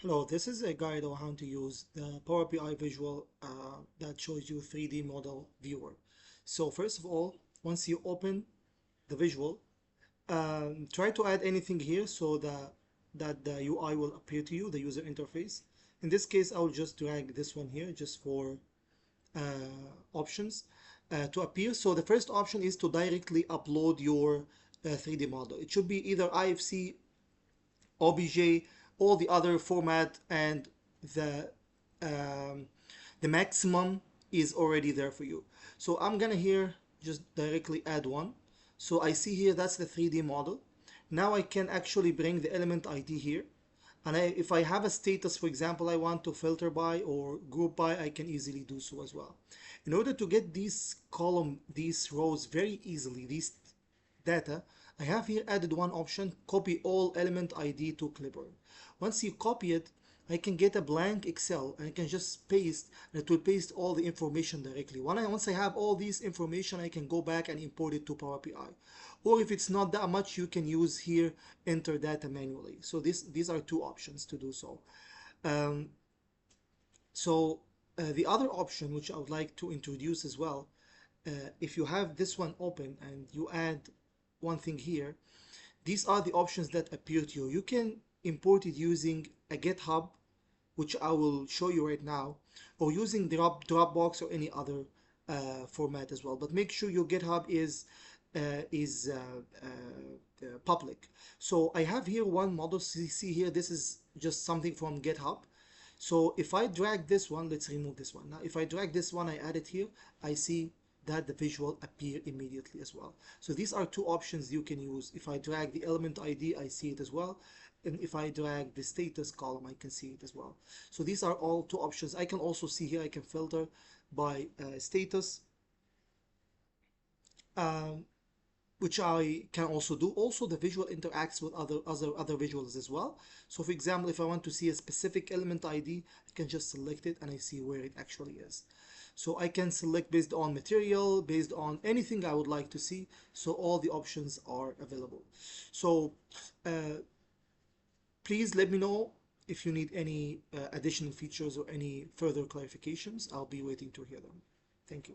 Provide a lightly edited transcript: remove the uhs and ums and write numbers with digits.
Hello, this is a guide on how to use the Power BI visual that shows you 3D model viewer. So first of all, once you open the visual, try to add anything here so that the UI will appear to you, the user interface. In this case, I will just drag this one here just for options to appear. So the first option is to directly upload your 3D model. It should be either IFC, OBJ, all the other format, and the um, the maximum is already there for you. So I'm gonna here just directly add one. So I see here that's the 3D model. Now I can actually bring the element ID here. And if I have a status, for example, I want to filter by or group by, I can easily do so as well. In order to get these rows very easily, these data, I have here added one option, copy all element ID to clipboard. Once you copy it, I can get a blank Excel and I can just paste, and it will paste all the information directly. Once I have all this information, I can go back and import it to Power BI. Or if it's not that much, you can use here, enter data manually. So these are two options to do so. Um, the other option, which I would like to introduce as well, if you have this one open and you add one thing here, these are the options that appear to you. You can import it using a GitHub, which I will show you right now, or using Dropbox or any other format as well. But make sure your GitHub is public. So I have here one model. See here, this is just something from GitHub. So if I drag this one, let's remove this one. Now, if I drag this one, I add it here, I see that the visual appear immediately as well. So these are two options you can use. If I drag the element ID, I see it as well. And if I drag the status column, I can see it as well. So these are all two options. I can also see here, I can filter by status, which I can also do. Also, the visual interacts with other visuals as well. So for example, if I want to see a specific element ID, I can just select it and I see where it actually is. So I can select based on material, based on anything I would like to see. So all the options are available. So please let me know if you need any additional features or any further clarifications. I'll be waiting to hear them. Thank you.